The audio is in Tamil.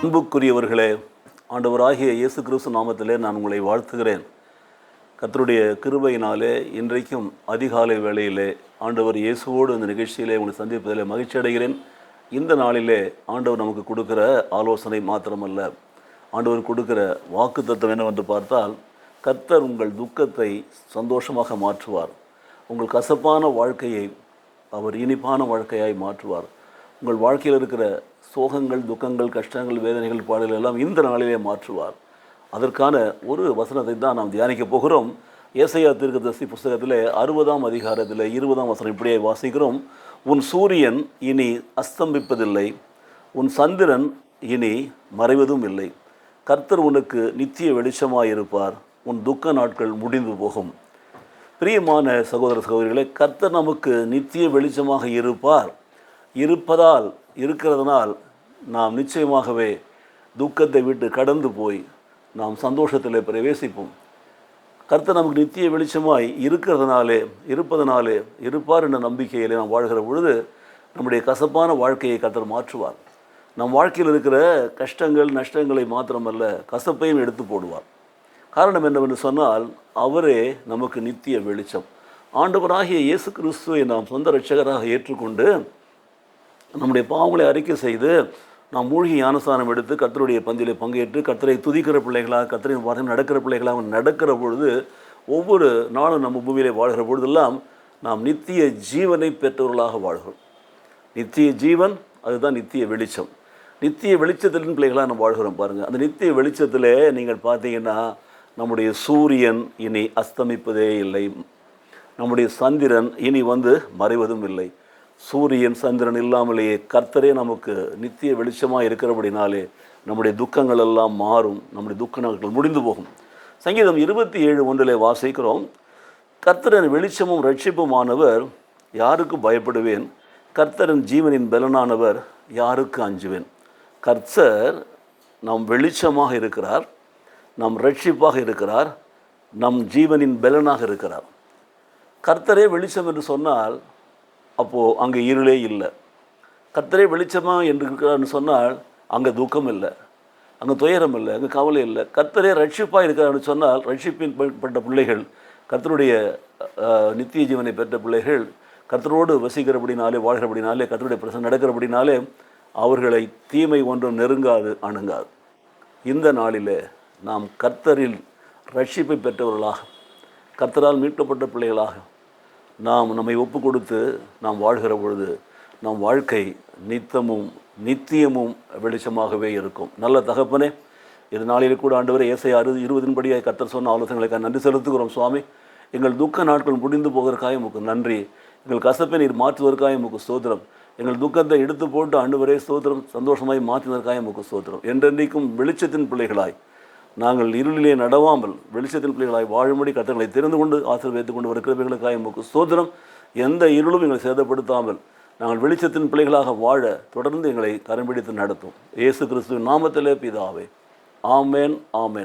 அன்புக்குரியவர்களே, ஆண்டவராகிய இயேசு கிறிஸ்து நாமத்திலே நான் உங்களை வாழ்த்துகிறேன். கர்த்தருடைய கிருபையினாலே இன்றைக்கும் அதிகாலை வேளையிலே ஆண்டவர் இயேசுவோடு இந்த நிகழ்ச்சியிலே உங்களை சந்திப்பதிலே மகிழ்ச்சி அடைகிறேன். இந்த நாளிலே ஆண்டவர் நமக்கு கொடுக்கிற ஆலோசனை மாத்திரமல்ல, ஆண்டவர் கொடுக்கிற வாக்குத்தத்தம் என்னவென்று பார்த்தால், கர்த்தர் உங்கள் துக்கத்தை சந்தோஷமாக மாற்றுவார். உங்கள் கசப்பான வாழ்க்கையை அவர் இனிப்பான வாழ்க்கையாய் மாற்றுவார். உங்கள் வாழ்க்கையில் இருக்கிற சோகங்கள், துக்கங்கள், கஷ்டங்கள், வேதனைகள், பாடல்கள் எல்லாம் இந்த நாளிலே மாற்றுவார். அதற்கான ஒரு வசனத்தை தான் நாம் தியானிக்கப் போகிறோம். ஏசாயா தீர்க்கதரிசி புஸ்தகத்தில் 60ஆம் அதிகாரத்தில் 20ஆம் வசனம் இப்படியே வாசிக்கிறோம். உன் சூரியன் இனி அஸ்தமிப்பதில்லை, உன் சந்திரன் இனி மறைவதும் இல்லை. கர்த்தர் உனக்கு நித்திய வெளிச்சமாயிருப்பார், உன் துக்க நாட்கள் முடிந்து போகும். பிரியமான சகோதர சகோதரிகளே, கர்த்தர் நமக்கு நித்திய வெளிச்சமாக இருக்கிறதுனால் நாம் நிச்சயமாகவே துக்கத்தை விட்டு கடந்து போய் நாம் சந்தோஷத்தில் பிரவேசிப்போம். கர்த்தர் நமக்கு நித்திய வெளிச்சமாய் இருப்பார் என்ற நம்பிக்கையில் நாம் வாழ்கிற பொழுது நம்முடைய கசப்பான வாழ்க்கையை கர்த்தர் மாற்றுவார். நம் வாழ்க்கையில் இருக்கிற கஷ்டங்கள், நஷ்டங்களை மாத்திரமல்ல, கசப்பையும் எடுத்து போடுவார். காரணம் என்னவென்று சொன்னால், அவரே நமக்கு நித்திய வெளிச்சம். ஆண்டவராகிய இயேசு கிறிஸ்துவை நாம் சொந்த இரட்சகராக ஏற்றுக்கொண்டு நம்முடைய பாவங்களை அறிக்கை செய்து நாம் மூழ்கி ஞானஸ்தானம் எடுத்து கர்த்தருடைய பந்தியிலே பங்கேற்று கர்த்தரை துதிக்கிற பிள்ளைகளாக, கர்த்தரின் வார்த்தை நடக்கிற பிள்ளைகளாக நடக்கிற பொழுது, ஒவ்வொரு நாளும் நம்ம பூமியிலே வாழ்கிற பொழுதெல்லாம் நாம் நித்திய ஜீவனை பெற்றவர்களாக வாழ்கிறோம். நித்திய ஜீவன், அதுதான் நித்திய வெளிச்சம். நித்திய வெளிச்சத்தின் பிள்ளைகளாக நம்ம வாழ்கிறோம். பாருங்கள், அந்த நித்திய வெளிச்சத்தில் நீங்கள் பார்த்தீங்கன்னா, நம்முடைய சூரியன் இனி அஸ்தமிப்பதே இல்லை, நம்முடைய சந்திரன் இனி மறைவதும் இல்லை. சூரியன் சந்திரன் இல்லாமலேயே கர்த்தரே நமக்கு நித்திய வெளிச்சமாக இருக்கிறபடினாலே நம்முடைய துக்கங்கள் எல்லாம் மாறும், நம்முடைய துக்க நாட்கள் முடிந்து போகும். சங்கீதம் 27:1 வாசிக்கிறோம். கர்த்தரின் வெளிச்சமும் ரட்சிப்புமானவர் யாருக்கு பயப்படுவேன், கர்த்தரின் ஜீவனின் பலனானவர் யாருக்கு அஞ்சுவேன். கர்த்தர் நம் வெளிச்சமாக இருக்கிறார், நம் ரட்சிப்பாக இருக்கிறார், நம் ஜீவனின் பலனாக இருக்கிறார். கர்த்தரே வெளிச்சம் என்று சொன்னால் அப்போது அங்கே இருளே இல்லை. கர்த்தரே வெளிச்சமாக என்று இருக்கிறார்னு சொன்னால் அங்கே துக்கம் இல்லை, அங்கே துயரம் இல்லை, அங்கே கவலை இல்லை. கர்த்தரே ரட்சிப்பாக இருக்கிறார்னு சொன்னால் ரட்சிப்பின் பட்ட பிள்ளைகள், கர்த்தருடைய நித்திய ஜீவனை பெற்ற பிள்ளைகள் கர்த்தரோடு வசிக்கிறபடினாலே, வாழ்கிறபடினாலே, கர்த்தருடைய பிரசன்னம் நடக்கிறபடினாலே அவர்களை தீமை ஒன்றும் நெருங்காது, அணுங்காது. இந்த நாளிலே நாம் கர்த்தரில் ரட்சிப்பை பெற்றவர்களாக, கர்த்தரால் மீட்கப்பட்ட பிள்ளைகளாக நாம் நம்மை ஒப்பு கொடுத்து நாம் வாழ்கிற பொழுது நம் வாழ்க்கை நித்தியமும் வெளிச்சமாகவே இருக்கும். நல்ல தகப்பனே, இது நாளில் கூட ஆண்டவரே ஏசாயா 60 கர்த்தர் சொன்ன ஆலோசனைகளுக்காக நன்றி செலுத்துகிறோம். சுவாமி, எங்கள் துக்க நாட்கள் முடிந்து போவதற்காக உமக்கு நன்றி. எங்கள் கசப்பை நீர் மாற்றுவதற்காக உமக்கு ஸ்தோத்திரம். எங்கள் துக்கத்தை எடுத்து போட்டு ஆண்டவரே ஸ்தோத்திரம், சந்தோஷமாய் மாற்றினதற்காக உமக்கு ஸ்தோத்திரம். என்றென்றைக்கும் வெளிச்சத்தின் பிள்ளைகளாய் நாங்கள் இருளிலே நடவாமல் வெளிச்சத்தின் பிள்ளைகளாய் வாழும்படி கர்த்தர்களை தெரிந்து கொண்டு ஆசீர்வதித்துக் கொண்டு வர கிருபைகளுக்காக உமக்கு ஸ்தோத்திரம். எந்த இருளும் எங்களை சேதப்படுத்தாமல் நாங்கள் வெளிச்சத்தின் பிள்ளைகளாக வாழ தொடர்ந்து எங்களை கரம் பிடித்து நடத்தும். இயேசு கிறிஸ்துவின் நாமத்திலே பிதாவே, ஆமேன், ஆமேன்.